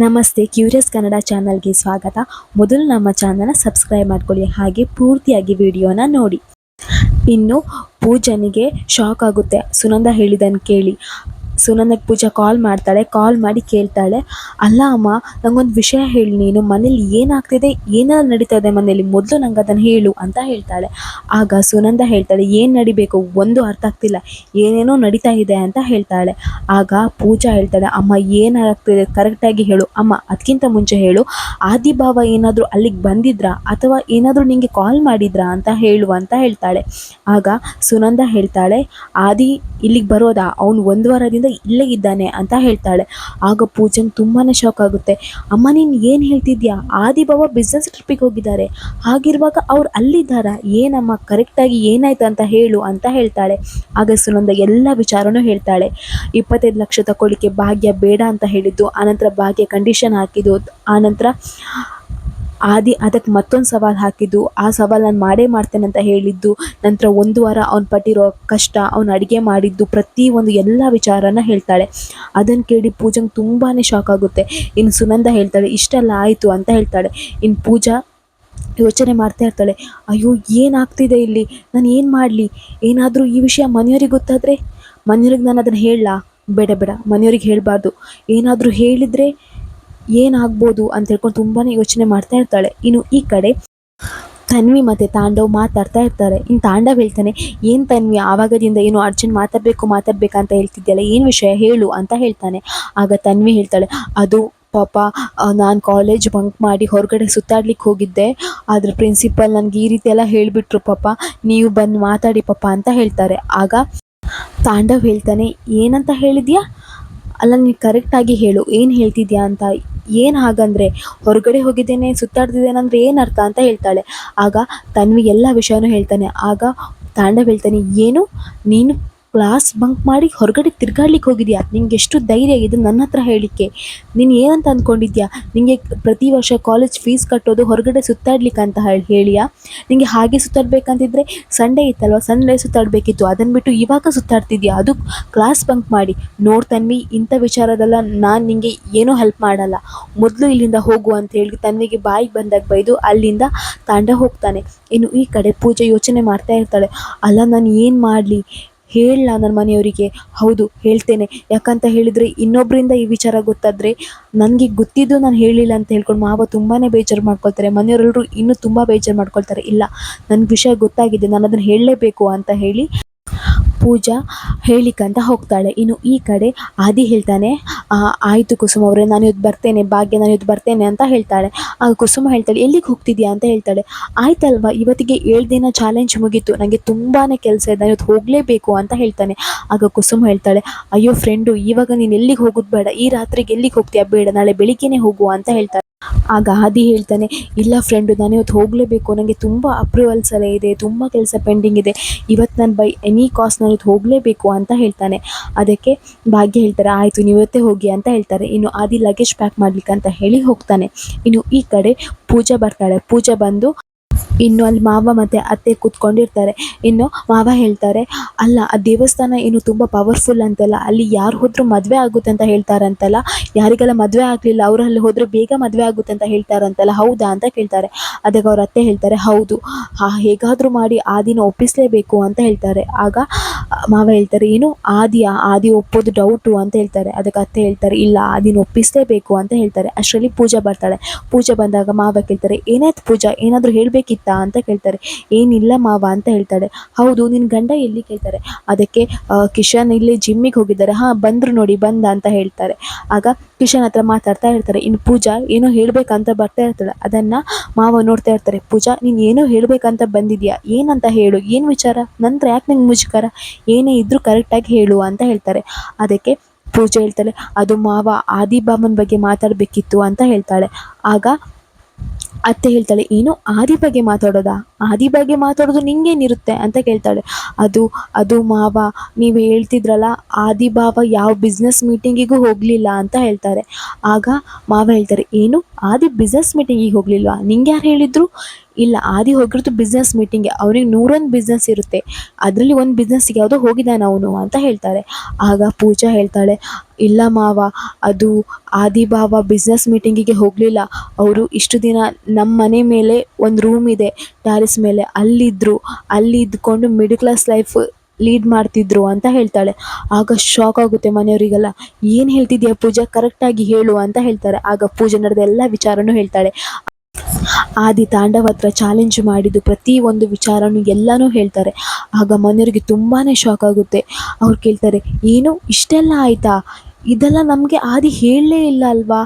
ನಮಸ್ತೆ, ಕ್ಯೂರಿಯಸ್ ಕನ್ನಡ ಚಾನಲ್ಗೆ ಸ್ವಾಗತ. ಮೊದಲು ನಮ್ಮ ಚಾನಲ್ನ ಸಬ್ಸ್ಕ್ರೈಬ್ ಮಾಡ್ಕೊಳ್ಳಿ, ಹಾಗೆ ಪೂರ್ತಿಯಾಗಿ ವಿಡಿಯೋನ ನೋಡಿ. ಇನ್ನು ಪೂಜನಿಗೆ ಶಾಕ್ ಆಗುತ್ತೆ ಸುನಂದ ಹೇಳಿದ್ದನ್ನು ಕೇಳಿ. ಸುನಂದಕ್ಕೆ ಪೂಜಾ ಕಾಲ್ ಮಾಡ್ತಾಳೆ. ಕಾಲ್ ಮಾಡಿ ಕೇಳ್ತಾಳೆ, ಅಲ್ಲ ಅಮ್ಮ, ನಂಗೊಂದು ವಿಷಯ ಹೇಳಿ, ನೀನು ಮನೇಲಿ ಏನಾಗ್ತಿದೆ, ಏನಾದ್ರು ನಡೀತಾ ಇದೆ ಮನೇಲಿ, ಮೊದಲು ನಂಗೆ ಅದನ್ನು ಹೇಳು ಅಂತ ಹೇಳ್ತಾಳೆ. ಆಗ ಸುನಂದ ಹೇಳ್ತಾಳೆ, ಏನು ನಡಿಬೇಕು ಒಂದು ಅರ್ಥ ಆಗ್ತಿಲ್ಲ, ಏನೇನೋ ನಡೀತಾ ಇದೆ ಅಂತ ಹೇಳ್ತಾಳೆ. ಆಗ ಪೂಜಾ ಹೇಳ್ತಾಳೆ, ಅಮ್ಮ ಏನಾಗ್ತಿದೆ ಕರೆಕ್ಟಾಗಿ ಹೇಳು ಅಮ್ಮ, ಅದಕ್ಕಿಂತ ಮುಂಚೆ ಹೇಳು, ಆದಿಭಾವ ಏನಾದರೂ ಅಲ್ಲಿಗೆ ಬಂದಿದ್ರಾ ಅಥವಾ ಏನಾದರೂ ನಿಂಗೆ ಕಾಲ್ ಮಾಡಿದ್ರಾ ಅಂತ ಹೇಳು ಅಂತ ಹೇಳ್ತಾಳೆ. ಆಗ ಸುನಂದ ಹೇಳ್ತಾಳೆ, ಆದಿ ಇಲ್ಲಿಗೆ ಬರೋದಾ, ಅವನು 1 ವಾರದಿಂದ ಇಲ್ಲೇ ಇದ್ದಾನೆ ಅಂತ ಹೇಳ್ತಾಳೆ. ಆಗ ಪೂಜಂಗೆ ತುಂಬಾ ಶಾಕ್ ಆಗುತ್ತೆ. ಅಮ್ಮ, ನೀನು ಏನು ಹೇಳ್ತಿದ್ಯಾ, ಆದಿಭಾವ ಬಿಸ್ನೆಸ್ ಟ್ರಿಪ್ಪಿಗೆ ಹೋಗಿದ್ದಾರೆ, ಹಾಗಿರುವಾಗ ಅವ್ರು ಅಲ್ಲಿದ್ದಾರಾ, ಏನಮ್ಮ ಕರೆಕ್ಟಾಗಿ ಏನಾಯ್ತು ಅಂತ ಹೇಳು ಅಂತ ಹೇಳ್ತಾಳೆ. ಆಗ ಸುನಂದ ಎಲ್ಲ ವಿಚಾರನೂ ಹೇಳ್ತಾಳೆ. 25 ಲಕ್ಷ ತಗೊಳ್ಳಿಕ್ಕೆ ಭಾಗ್ಯ ಬೇಡ ಅಂತ ಹೇಳಿದ್ದು, ಆನಂತರ ಭಾಗ್ಯ ಕಂಡೀಷನ್ ಹಾಕಿದ್ದು, ಆನಂತರ ಆದಿ ಅದಕ್ಕೆ ಮತ್ತೊಂದು ಸವಾಲು ಹಾಕಿದ್ದು, ಆ ಸವಾಲು ನಾನು ಮಾಡೇ ಮಾಡ್ತೇನೆ ಅಂತ ಹೇಳಿದ್ದು, ನಂತರ 1 ವಾರ ಅವ್ನು ಪಟ್ಟಿರೋ ಕಷ್ಟ, ಅವ್ನು ಅಡುಗೆ ಮಾಡಿದ್ದು, ಪ್ರತಿಯೊಂದು ಎಲ್ಲ ವಿಚಾರನ ಹೇಳ್ತಾಳೆ. ಅದನ್ನು ಕೇಳಿ ಪೂಜಂಗೆ ತುಂಬಾ ಶಾಕ್ ಆಗುತ್ತೆ. ಇನ್ನು ಸುನಂದ ಹೇಳ್ತಾಳೆ, ಇಷ್ಟೆಲ್ಲ ಆಯಿತು ಅಂತ ಹೇಳ್ತಾಳೆ. ಇನ್ನು ಪೂಜಾ ಯೋಚನೆ ಮಾಡ್ತಾ ಇರ್ತಾಳೆ, ಅಯ್ಯೋ ಏನಾಗ್ತಿದೆ ಇಲ್ಲಿ, ನಾನು ಏನು ಮಾಡಲಿ, ಏನಾದರೂ ಈ ವಿಷಯ ಮನೆಯವ್ರಿಗೆ ಗೊತ್ತಾದರೆ, ಮನೆಯವ್ರಿಗೆ ನಾನು ಅದನ್ನು ಹೇಳಲಾ, ಬೇಡ ಬೇಡ ಮನೆಯವ್ರಿಗೆ ಹೇಳಬಾರ್ದು, ಏನಾದರೂ ಹೇಳಿದರೆ ಏನಾಗ್ಬೋದು ಅಂತ ಹೇಳ್ಕೊಂಡು ತುಂಬಾ ಯೋಚನೆ ಮಾಡ್ತಾ ಇರ್ತಾಳೆ. ಇನ್ನು ಈ ಕಡೆ ತನ್ವಿ ಮತ್ತು ತಾಂಡವ್ ಮಾತಾಡ್ತಾ ಇರ್ತಾರೆ. ಇನ್ನು ತಾಂಡವ್ ಹೇಳ್ತಾನೆ, ಏನು ತನ್ವಿ ಆವಾಗದಿಂದ ಏನು ಅರ್ಜೆಂಟ್ ಮಾತಾಡ್ಬೇಕಂತ ಹೇಳ್ತಿದ್ಯಲ್ಲ, ಏನು ವಿಷಯ ಹೇಳು ಅಂತ ಹೇಳ್ತಾನೆ. ಆಗ ತನ್ವಿ ಹೇಳ್ತಾಳೆ, ಅದು ಪಾಪ ನಾನು ಕಾಲೇಜ್ ಬಂಕ್ ಮಾಡಿ ಹೊರಗಡೆ ಸುತ್ತಾಡ್ಲಿಕ್ಕೆ ಹೋಗಿದ್ದೆ, ಆದರೆ ಪ್ರಿನ್ಸಿಪಲ್ ನನಗೆ ಈ ರೀತಿ ಎಲ್ಲ ಹೇಳಿಬಿಟ್ರು ಪಾಪ, ನೀವು ಬಂದು ಮಾತಾಡಿ ಪಾಪ ಅಂತ ಹೇಳ್ತಾರೆ. ಆಗ ತಾಂಡವ್ ಹೇಳ್ತಾನೆ, ಏನಂತ ಹೇಳಿದ್ಯಾ, ಅಲ್ಲ ನೀನು ಕರೆಕ್ಟಾಗಿ ಹೇಳು, ಏನು ಹೇಳ್ತಿದ್ಯಾ ಅಂತ, ಏನು ಹಾಗಂದರೆ ಹೊರಗಡೆ ಹೋಗಿದ್ದೇನೆ ಸುತ್ತಾಡ್ತಿದ್ದೇನೆ ಅಂದರೆ ಏನು ಅರ್ಥ ಅಂತ ಹೇಳ್ತಾಳೆ. ಆಗ ತನ್ವಿ ಎಲ್ಲ ವಿಷಯನೂ ಹೇಳ್ತಾನೆ. ಆಗ ತಾಂಡವ್ ಹೇಳ್ತಾನೆ, ಏನು ನೀನು ಕ್ಲಾಸ್ ಬಂಕ್ ಮಾಡಿ ಹೊರಗಡೆ ತಿರ್ಗಾಡ್ಲಿಕ್ಕೆ ಹೋಗಿದ್ಯಾ, ನಿಂಗೆ ಎಷ್ಟು ಧೈರ್ಯ ಇದು ನನ್ನ ಹತ್ರ ಹೇಳಲಿಕ್ಕೆ, ನೀನು ಏನಂತ ಅಂದ್ಕೊಂಡಿದ್ಯಾ, ನಿನಗೆ ಪ್ರತಿ ವರ್ಷ ಕಾಲೇಜ್ ಫೀಸ್ ಕಟ್ಟೋದು ಹೊರಗಡೆ ಸುತ್ತಾಡ್ಲಿಕ್ಕೆ ಅಂತ ಹೇಳಿಯಾ, ನಿನಗೆ ಹಾಗೆ ಸುತ್ತಾಡಬೇಕಂತಿದ್ರೆ ಸಂಡೇ ಇತ್ತಲ್ವ, ಸಂಡೇ ಸುತ್ತಾಡಬೇಕಿತ್ತು, ಅದನ್ನು ಬಿಟ್ಟು ಇವಾಗ ಸುತ್ತಾಡ್ತಿದ್ಯಾ, ಅದು ಕ್ಲಾಸ್ ಬಂಕ್ ಮಾಡಿ. ನೋಡ್ತನ್ವಿ, ಇಂಥ ವಿಚಾರದಲ್ಲ ನಾನು ನಿನಗೆ ಏನೂ ಹೆಲ್ಪ್ ಮಾಡಲ್ಲ, ಮೊದಲು ಇಲ್ಲಿಂದ ಹೋಗು ಅಂತ ಹೇಳಿ ತನ್ವಿಗೆ ಬಾಯಿಗೆ ಬಂದಾಗ ಬೈದು ಅಲ್ಲಿಂದ ತಾಂಡ ಹೋಗ್ತಾನೆ. ಇನ್ನು ಈ ಕಡೆ ಪೂಜೆ ಯೋಚನೆ ಮಾಡ್ತಾ ಇರ್ತಾಳೆ, ಅಲ್ಲ ನಾನು ಏನು ಮಾಡಲಿ, ಹೇಳಲ್ಲ ನನ್ನ ಮನೆಯವರಿಗೆ, ಹೌದು ಹೇಳ್ತೇನೆ, ಯಾಕಂತ ಹೇಳಿದರೆ ಇನ್ನೊಬ್ಬರಿಂದ ಈ ವಿಚಾರ ಗೊತ್ತಾದರೆ ನನಗೆ ಗೊತ್ತಿದ್ದು ನಾನು ಹೇಳಿಲ್ಲ ಅಂತ ಹೇಳ್ಕೊಂಡು ಮಾವ ತುಂಬಾ ಬೇಜಾರು ಮಾಡ್ಕೊಳ್ತಾರೆ, ಮನೆಯವರೆಲ್ಲರೂ ಇನ್ನೂ ತುಂಬ ಬೇಜಾರು ಮಾಡ್ಕೊಳ್ತಾರೆ. ಇಲ್ಲ, ನನಗೆ ವಿಷಯ ಗೊತ್ತಾಗಿದೆ, ನಾನು ಅದನ್ನು ಹೇಳಲೇಬೇಕು ಅಂತ ಹೇಳಿ ಪೂಜಾ ಹೇಳಿಕಂತ ಹೋಗ್ತಾಳೆ. ಇನ್ನು ಈ ಕಡೆ ಆದಿ ಹೇಳ್ತಾನೆ, ಆಯಿತು ಕುಸುಮ ಅವರೇ, ನಾನು ಇವತ್ತು ಬರ್ತೇನೆ, ಭಾಗ್ಯ ನಾನು ಇವತ್ತು ಬರ್ತೇನೆ ಅಂತ ಹೇಳ್ತಾಳೆ. ಆಗ ಕುಸುಮ ಹೇಳ್ತಾಳೆ, ಎಲ್ಲಿಗೆ ಹೋಗ್ತಿದ್ಯಾ ಅಂತ ಹೇಳ್ತಾಳೆ. ಆಯ್ತಲ್ವ, ಇವತ್ತಿಗೆ 7 ದಿನ ಚಾಲೆಂಜ್ ಮುಗೀತು, ನನಗೆ ತುಂಬಾ ಕೆಲಸ ಇದೆ, ನಾನು ಇವತ್ತು ಹೋಗಲೇಬೇಕು ಅಂತ ಹೇಳ್ತಾನೆ. ಆಗ ಕುಸುಮ ಹೇಳ್ತಾಳೆ, ಅಯ್ಯೋ ಫ್ರೆಂಡು, ಇವಾಗ ನೀನು ಎಲ್ಲಿಗೆ ಹೋಗೋದು ಬೇಡ, ಈ ರಾತ್ರಿಗೆ ಎಲ್ಲಿಗೆ ಹೋಗ್ತೀಯಾ ಬೇಡ, ನಾಳೆ ಬೆಳಿಗ್ಗೆನೇ ಹೋಗುವ ಅಂತ ಹೇಳ್ತಾಳೆ. ಆಗ ಆದಿ ಹೇಳ್ತಾನೆ, ಇಲ್ಲ ಫ್ರೆಂಡು, ನಾನು ಇವತ್ತು ಹೋಗಲೇಬೇಕು, ನನಗೆ ತುಂಬ ಅಪ್ರೂವಲ್ಸ್ ಎಲ್ಲ ಇದೆ, ತುಂಬ ಕೆಲಸ ಪೆಂಡಿಂಗ್ ಇದೆ, ಇವತ್ತು ನಾನು ಬೈ ಎನಿ ಕಾಸ್ಟ್ ನಾನು ಇವತ್ತು ಹೋಗಲೇಬೇಕು ಅಂತ ಹೇಳ್ತಾನೆ. ಅದಕ್ಕೆ ಭಾಗ್ಯ ಹೇಳ್ತಾರೆ, ಆಯಿತು ನೀವು ಇವತ್ತೇ ಹೋಗಿ ಅಂತ ಹೇಳ್ತಾರೆ. ಇನ್ನು ಆದಿ ಲಗೇಜ್ ಪ್ಯಾಕ್ ಮಾಡ್ಲಿಕ್ಕೆ ಅಂತ ಹೇಳಿ ಹೋಗ್ತಾನೆ. ಇನ್ನು ಈ ಕಡೆ ಪೂಜಾ ಬರ್ತಾಳೆ. ಪೂಜಾ ಬಂದು ಇನ್ನು ಅಲ್ಲಿ ಮಾವ ಮತ್ತು ಅತ್ತೆ ಕೂತ್ಕೊಂಡಿರ್ತಾರೆ. ಇನ್ನು ಮಾವ ಹೇಳ್ತಾರೆ, ಅಲ್ಲ ಆ ದೇವಸ್ಥಾನ ಏನು ತುಂಬ ಪವರ್ಫುಲ್ ಅಂತಲ್ಲ, ಅಲ್ಲಿ ಯಾರು ಹೋದರೂ ಮದುವೆ ಆಗುತ್ತೆ ಅಂತ ಹೇಳ್ತಾರಂತಲ್ಲ, ಯಾರಿಗೆಲ್ಲ ಮದುವೆ ಆಗಲಿಲ್ಲ ಅವರಲ್ಲಿ ಹೋದರೆ ಬೇಗ ಮದುವೆ ಆಗುತ್ತೆ ಅಂತ ಹೇಳ್ತಾರಂತಲ್ಲ, ಹೌದಾ ಅಂತ ಕೇಳ್ತಾರೆ. ಅದಕ್ಕೆ ಅವ್ರ ಅತ್ತೆ ಹೇಳ್ತಾರೆ, ಹೌದು, ಹೇಗಾದರೂ ಮಾಡಿ ಆದಿನ ಒಪ್ಪಿಸಲೇಬೇಕು ಅಂತ ಹೇಳ್ತಾರೆ. ಆಗ ಮಾವ ಹೇಳ್ತಾರೆ, ಏನು ಆದಿ ಒಪ್ಪೋದು ಡೌಟು ಅಂತ ಹೇಳ್ತಾರೆ. ಅದಕ್ಕೆ ಅತ್ತೆ ಹೇಳ್ತಾರೆ, ಇಲ್ಲ, ಆದಿನ ಒಪ್ಪಿಸಲೇಬೇಕು ಅಂತ ಹೇಳ್ತಾರೆ. ಅಷ್ಟರಲ್ಲಿ ಪೂಜಾ ಬರ್ತಾಳೆ. ಪೂಜಾ ಬಂದಾಗ ಮಾವ ಕೇಳ್ತಾರೆ, ಏನಾಯ್ತು ಪೂಜಾ, ಏನಾದರೂ ಹೇಳಬೇಕಿತ್ತಾ ಅಂತ ಕೇಳ್ತಾರೆ. ಏನಿಲ್ಲ ಮಾವ ಅಂತ ಹೇಳ್ತಾಳೆ. ಹೌದು, ನಿನ್ನ ಗಂಡ ಎಲ್ಲಿ ಕೇಳ್ತಾರೆ. ಅದಕ್ಕೆ ಕಿಶನ್ ಇಲ್ಲಿ ಜಿಮ್ಮಿಗೆ ಹೋಗಿದ್ದಾರೆ, ಬಂದರು ನೋಡಿ, ಬಂದ ಅಂತ ಹೇಳ್ತಾರೆ. ಆಗ ಕಿಶನ್ ಹತ್ರ ಮಾತಾಡ್ತಾ ಇರ್ತಾರೆ. ಇನ್ನು ಪೂಜಾ ಏನೋ ಹೇಳಬೇಕಂತ ಬರ್ತಾ ಇರ್ತಾಳೆ. ಅದನ್ನು ಮಾವ ನೋಡ್ತಾ ಇರ್ತಾರೆ. ಪೂಜಾ, ನೀನು ಏನೋ ಹೇಳಬೇಕಂತ ಬಂದಿದ್ಯಾ, ಏನಂತ ಹೇಳು, ಏನು ವಿಚಾರ, ನಂತರ ಯಾಕೆ ನಿಂಗೆ ಮುಜುಗರ, ಏನೇ ಇದ್ರೂ ಕರೆಕ್ಟಾಗಿ ಹೇಳು ಅಂತ ಹೇಳ್ತಾರೆ. ಅದಕ್ಕೆ ಪೂಜಾ ಹೇಳ್ತಾಳೆ, ಅದು ಮಾವ ಆದಿಭಾವನ ಬಗ್ಗೆ ಮಾತಾಡಬೇಕಿತ್ತು ಅಂತ ಹೇಳ್ತಾಳೆ. ಆಗ ಅತ್ತೆ ಹೇಳ್ತಾಳೆ, ಏನು ಆದಿ ಬಗ್ಗೆ ಮಾತಾಡೋದಾ, ಆದಿ ಬಗ್ಗೆ ಮಾತಾಡೋದು ನಿಂಗೇನಿರುತ್ತೆ ಅಂತ ಕೇಳ್ತಾಳೆ. ಅದು ಮಾವ, ನೀವು ಹೇಳ್ತಿದ್ರಲ್ಲ ಆದಿಭಾವ ಯಾವ ಬಿಸ್ನೆಸ್ ಮೀಟಿಂಗಿಗೂ ಹೋಗಲಿಲ್ಲ ಅಂತ ಹೇಳ್ತಾರೆ. ಆಗ ಮಾವ ಹೇಳ್ತಾರೆ, ಏನು ಆದಿ ಬಿಸ್ನೆಸ್ ಮೀಟಿಂಗಿಗೆ ಹೋಗಲಿಲ್ವಾ, ನಿಂಗೆ ಯಾರು ಹೇಳಿದ್ರು, ಇಲ್ಲ, ಆದಿ ಹೋಗಿರೋದು ಬಿಸ್ನೆಸ್ ಮೀಟಿಂಗ್ಗೆ, ಅವ್ರಿಗೆ 101 ಬಿಸ್ನೆಸ್ ಇರುತ್ತೆ, ಅದರಲ್ಲಿ ಒಂದು ಬಿಸ್ನೆಸ್ಸಿಗೆ ಯಾವುದೋ ಹೋಗಿದ್ದಾನೆ ಅವನು ಅಂತ ಹೇಳ್ತಾರೆ. ಆಗ ಪೂಜಾ ಹೇಳ್ತಾಳೆ, ಇಲ್ಲ ಮಾವ, ಅದು ಆದಿ ಬಾವ ಬಿಸ್ನೆಸ್ ಮೀಟಿಂಗಿಗೆ ಹೋಗಲಿಲ್ಲ. ಅವರು ಇಷ್ಟು ದಿನ ನಮ್ಮ ಮನೆ ಮೇಲೆ ಒಂದು ರೂಮ್ ಇದೆ ಟ್ಯಾರಿಸ್ ಮೇಲೆ, ಅಲ್ಲಿದ್ದರು, ಅಲ್ಲಿ ಇದ್ಕೊಂಡು ಮಿಡಲ್ ಕ್ಲಾಸ್ ಲೈಫ್ ಲೀಡ್ ಮಾಡ್ತಿದ್ರು ಅಂತ ಹೇಳ್ತಾಳೆ. ಆಗ ಶಾಕ್ ಆಗುತ್ತೆ ಮನೆಯವರಿಗೆಲ್ಲ. ಏನು ಹೇಳ್ತಿದ್ಯಾ ಪೂಜಾ, ಕರೆಕ್ಟಾಗಿ ಹೇಳು ಅಂತ ಹೇಳ್ತಾರೆ. ಆಗ ಪೂಜಾ ನಡೆದ ಎಲ್ಲ ವಿಚಾರನೂ ಹೇಳ್ತಾಳೆ. ಆದಿ ತಾಂಡವ ಹತ್ರ ಚಾಲೆಂಜ್ ಮಾಡಿದ್ದು ಪ್ರತಿ ಒಂದು ವಿಚಾರನೂ ಎಲ್ಲನೂ ಹೇಳ್ತಾರೆ. ಆಗ ಮನೆಯವರಿಗೆ ತುಂಬಾ ಶಾಕ್ ಆಗುತ್ತೆ. ಅವ್ರು ಕೇಳ್ತಾರೆ, ಏನು ಇಷ್ಟೆಲ್ಲ ಆಯಿತಾ, ಇದೆಲ್ಲ ನಮಗೆ ಆದಿ ಹೇಳಲೇ ಇಲ್ಲ ಅಲ್ವಾ,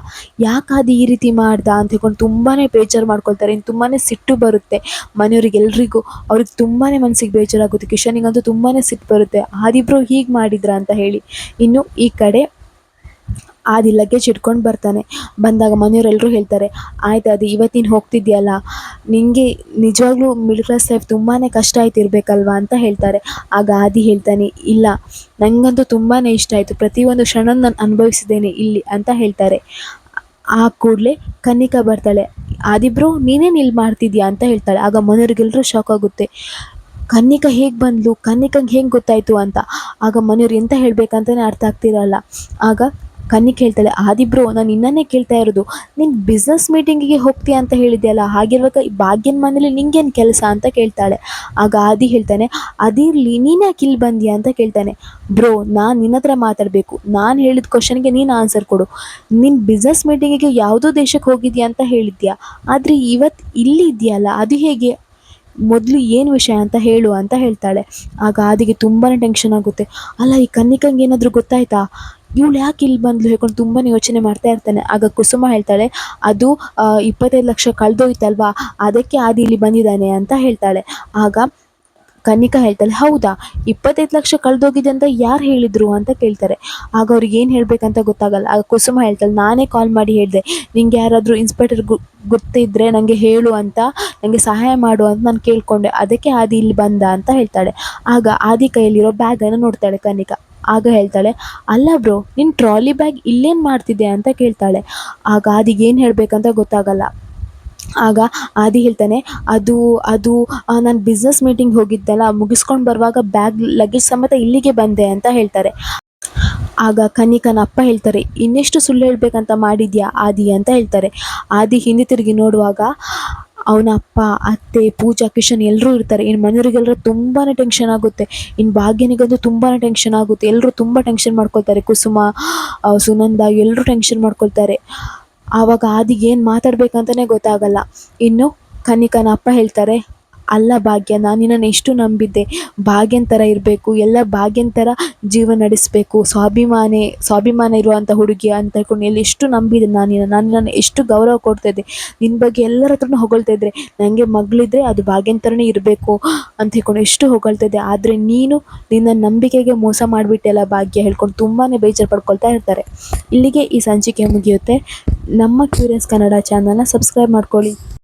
ಯಾಕೆ ಆದಿ ಈ ರೀತಿ ಮಾಡ್ದ ಅಂತ ಹೇಳ್ಕೊಂಡು ತುಂಬಾ ಬೇಜಾರು ಮಾಡ್ಕೊಳ್ತಾರೆ. ಇನ್ನು ತುಂಬಾ ಸಿಟ್ಟು ಬರುತ್ತೆ ಮನೆಯವ್ರಿಗೆ ಎಲ್ರಿಗೂ. ಅವ್ರಿಗೆ ತುಂಬಾ ಮನಸ್ಸಿಗೆ ಬೇಜಾರಾಗುತ್ತೆ. ಕಿಶನಿಗಂತೂ ತುಂಬಾ ಸಿಟ್ಟು ಬರುತ್ತೆ, ಆದಿಬ್ರು ಹೀಗೆ ಮಾಡಿದ್ರ ಅಂತ ಹೇಳಿ. ಇನ್ನು ಈ ಕಡೆ ಆದಿ ಲಗೇಜ್ ಇಟ್ಕೊಂಡು ಬರ್ತಾನೆ. ಬಂದಾಗ ಮನೆಯವರೆಲ್ಲರೂ ಹೇಳ್ತಾರೆ, ಆಯ್ತು ಅದು ಇವತ್ತು ನೀನು ಹೋಗ್ತಿದ್ಯಲ್ಲ, ನಿನಗೆ ನಿಜವಾಗ್ಲೂ ಮಿಡ್ಲ್ ಕ್ಲಾಸ್ ಲೈಫ್ ತುಂಬಾ ಕಷ್ಟ ಆಯ್ತಿರ್ಬೇಕಲ್ವಾ ಅಂತ ಹೇಳ್ತಾರೆ. ಆಗ ಆದಿ ಹೇಳ್ತಾನೆ, ಇಲ್ಲ, ನನಗಂತೂ ತುಂಬಾ ಇಷ್ಟ ಆಯಿತು, ಪ್ರತಿಯೊಂದು ಕ್ಷಣ ನಾನು ಅನುಭವಿಸಿದ್ದೇನೆ ಇಲ್ಲಿ ಅಂತ ಹೇಳ್ತಾರೆ. ಆ ಕೂಡಲೇ ಕನ್ನಿಕಾ ಬರ್ತಾಳೆ. ಆದಿಬ್ರು ನೀನೇನು ಇಲ್ಲಿ ಮಾಡ್ತಿದ್ಯಾ ಅಂತ ಹೇಳ್ತಾಳೆ. ಆಗ ಮನೆಯವ್ರಿಗೆಲ್ಲರೂ ಶಾಕ್ ಆಗುತ್ತೆ, ಕನ್ನಿಕಾ ಹೇಗೆ ಬಂದ್ಲು, ಕನ್ನಿಕಂಗೆ ಹೆಂಗೆ ಗೊತ್ತಾಯಿತು ಅಂತ. ಆಗ ಮನೆಯವ್ರು ಎಂತ ಹೇಳಬೇಕಂತಲೇ ಅರ್ಥ ಆಗ್ತಿರಲ್ಲ. ಆಗ ಕನ್ನಿಕಾ ಹೇಳ್ತಾಳೆ, ಆದಿಬ್ರು ನಾನು ನಿನ್ನನ್ನೇ ಕೇಳ್ತಾ ಇರೋದು, ನೀನು ಬಿಸ್ನೆಸ್ ಮೀಟಿಂಗಿಗೆ ಹೋಗ್ತೀಯ ಅಂತ ಹೇಳಿದೆಯಲ್ಲ, ಹಾಗಿರುವಾಗ ಭಾಗ್ಯನ ಮನೇಲಿ ನಿಂಗೇನು ಕೆಲಸ ಅಂತ ಕೇಳ್ತಾಳೆ. ಆಗ ಆದಿ ಹೇಳ್ತಾನೆ, ಅದಿರಲಿ, ನೀನು ಯಾಕೆ ಇಲ್ಲಿ ಬಂದ್ಯಾ ಅಂತ ಕೇಳ್ತಾನೆ. ಬ್ರೋ, ನಾನು ನಿನ್ನ ಹತ್ರ ಮಾತಾಡಬೇಕು, ನಾನು ಹೇಳಿದ ಕ್ವಶನ್ಗೆ ನೀನು ಆನ್ಸರ್ ಕೊಡು. ನೀನು ಬಿಸ್ನೆಸ್ ಮೀಟಿಂಗಿಗೆ ಯಾವುದೋ ದೇಶಕ್ಕೆ ಹೋಗಿದ್ಯಾ ಅಂತ ಹೇಳಿದ್ಯಾ, ಆದರೆ ಇವತ್ತು ಇಲ್ಲಿ ಇದೆಯಲ್ಲ, ಅದು ಹೇಗೆ, ಮೊದಲು ಏನು ವಿಷಯ ಅಂತ ಹೇಳು ಅಂತ ಹೇಳ್ತಾಳೆ. ಆಗ ಆದಿಗೆ ತುಂಬಾ ಟೆನ್ಷನ್ ಆಗುತ್ತೆ. ಅಲ್ಲ, ಈ ಕನ್ನಿಕಂಗೆ ಏನಾದರೂ ಗೊತ್ತಾಯ್ತಾ, ಇವಳು ಯಾಕೆ ಇಲ್ಲಿ ಬಂದ್ಲು ಹೇಳ್ಕೊಂಡು ತುಂಬಾ ಯೋಚನೆ ಮಾಡ್ತಾ ಇರ್ತಾನೆ. ಆಗ ಕುಸುಮ ಹೇಳ್ತಾಳೆ, ಅದು 25 ಲಕ್ಷ ಕಳೆದೋಯ್ತಲ್ವಾ, ಅದಕ್ಕೆ ಆದಿ ಇಲ್ಲಿ ಬಂದಿದ್ದಾನೆ ಅಂತ ಹೇಳ್ತಾಳೆ. ಆಗ ಕನ್ನಿಕಾ ಹೇಳ್ತಾಳೆ, ಹೌದಾ, 25 ಲಕ್ಷ ಕಳೆದೋಗಿದೆ ಅಂತ ಯಾರು ಹೇಳಿದರು ಅಂತ ಕೇಳ್ತಾರೆ. ಆಗ ಅವ್ರಿಗೆ ಏನು ಹೇಳಬೇಕಂತ ಗೊತ್ತಾಗಲ್ಲ. ಆಗ ಕುಸುಮ ಹೇಳ್ತಾಳೆ, ನಾನೇ ಕಾಲ್ ಮಾಡಿ ಹೇಳಿದೆ, ನಿಂಗೆ ಯಾರಾದರೂ ಇನ್ಸ್ಪೆಕ್ಟರ್ ಗೊತ್ತಿದ್ದರೆ ನನಗೆ ಹೇಳು ಅಂತ, ನನಗೆ ಸಹಾಯ ಮಾಡು ಅಂತ ನಾನು ಕೇಳಿಕೊಂಡೆ, ಅದಕ್ಕೆ ಆದಿ ಇಲ್ಲಿ ಬಂದ ಅಂತ ಹೇಳ್ತಾಳೆ. ಆಗ ಆದಿ ಕೈಯಲ್ಲಿರೋ ಬ್ಯಾಗನ್ನು ನೋಡ್ತಾಳೆ ಕನ್ನಿಕಾ. ಆಗ ಹೇಳ್ತಾಳೆ, ಅಲ್ಲ ಬ್ರೋ, ನಿನ್ನ ಟ್ರಾಲಿ ಬ್ಯಾಗ್ ಇಲ್ಲೇನು ಮಾಡ್ತಿದ್ದೆ ಅಂತ ಕೇಳ್ತಾಳೆ. ಆಗ ಆದಿಗೆ ಏನು ಹೇಳಬೇಕಂತ ಗೊತ್ತಾಗಲ್ಲ. ಆಗ ಆದಿ ಹೇಳ್ತಾನೆ, ಅದು ಅದು ನಾನು ಬಿಸ್ನೆಸ್ ಮೀಟಿಂಗ್ ಹೋಗಿದ್ದೆಲ್ಲ, ಮುಗಿಸ್ಕೊಂಡು ಬರುವಾಗ ಬ್ಯಾಗ್ ಲಗೇಜ್ ಸಮೇತ ಇಲ್ಲಿಗೆ ಬಂದೆ ಅಂತ ಹೇಳ್ತಾರೆ. ಆಗ ಕನ್ನಿಕನ ಅಪ್ಪ ಹೇಳ್ತಾರೆ, ಇನ್ನೆಷ್ಟು ಸುಳ್ಳು ಹೇಳಬೇಕಂತ ಮಾಡಿದ್ಯಾ ಆದಿ ಅಂತ ಹೇಳ್ತಾರೆ. ಆದಿ ಹಿಂದೆ ತಿರುಗಿ ನೋಡುವಾಗ ಅವನ ಅಪ್ಪ, ಅತ್ತೆ, ಪೂಜಾ, ಕಿಶನ್ ಎಲ್ಲರೂ ಇರ್ತಾರೆ. ಇನ್ನು ಮನೆಯವರಿಗೆಲ್ಲರೂ ತುಂಬಾ ಟೆನ್ಷನ್ ಆಗುತ್ತೆ. ಇನ್ನು ಭಾಗ್ಯನಿಗಂತೂ ತುಂಬಾ ಟೆನ್ಷನ್ ಆಗುತ್ತೆ. ಎಲ್ಲರೂ ತುಂಬ ಟೆನ್ಷನ್ ಮಾಡ್ಕೊಳ್ತಾರೆ. ಕುಸುಮ, ಸುನಂದ ಎಲ್ಲರೂ ಟೆನ್ಷನ್ ಮಾಡ್ಕೊಳ್ತಾರೆ. ಆವಾಗ ಆದಿಗೆ ಏನು ಮಾತಾಡ್ಬೇಕಂತಲೇ ಗೊತ್ತಾಗಲ್ಲ. ಇನ್ನು ಕನ್ನಿಕನ ಅಪ್ಪ ಹೇಳ್ತಾರೆ, ಅಲ್ಲ ಭಾಗ್ಯ, ನಾನು ನಿನ್ನನ್ನು ಎಷ್ಟು ನಂಬಿದ್ದೆ, ಭಾಗ್ಯನ ಥರ ಇರಬೇಕು, ಎಲ್ಲ ಭಾಗ್ಯನ ಥರ ಜೀವನ ನಡೆಸಬೇಕು, ಸ್ವಾಭಿಮಾನ ಇರುವಂಥ ಹುಡುಗಿ ಅಂತ ಹೇಳ್ಕೊಂಡು ಎಷ್ಟು ನಂಬಿದೆ ನಾನು ನಿನ್ನನ್ನು ಎಷ್ಟು ಗೌರವ ಕೊಡ್ತಾಯಿದ್ದೆ, ನಿನ್ನ ಬಗ್ಗೆ ಎಲ್ಲರ ಹತ್ರನೂ ಹೊಗಳ್ತಾ ಇದ್ದೆ, ನನಗೆ ಮಗಳಿದ್ರೆ ಅದು ಭಾಗ್ಯನ ಥರನೇ ಇರಬೇಕು ಅಂತ ಹೇಳ್ಕೊಂಡು ಎಷ್ಟು ಹೊಗಳ್ತಾ ಇದ್ದೆ, ಆದರೆ ನೀನು ನಿನ್ನ ನಂಬಿಕೆಗೆ ಮೋಸ ಮಾಡಿಬಿಟ್ಟೆಲ್ಲ ಭಾಗ್ಯ ಹೇಳ್ಕೊಂಡು ತುಂಬಾ ಬೇಜಾರು ಪಡ್ಕೊಳ್ತಾ ಇರ್ತಾರೆ. ಇಲ್ಲಿಗೆ ಈ ಸಂಚಿಕೆ ಮುಗಿಯುತ್ತೆ. ನಮ್ಮ ಕ್ಯೂರಿಯಸ್ ಕನ್ನಡ ಚಾನಲ್ನ ಸಬ್ಸ್ಕ್ರೈಬ್ ಮಾಡ್ಕೊಳ್ಳಿ.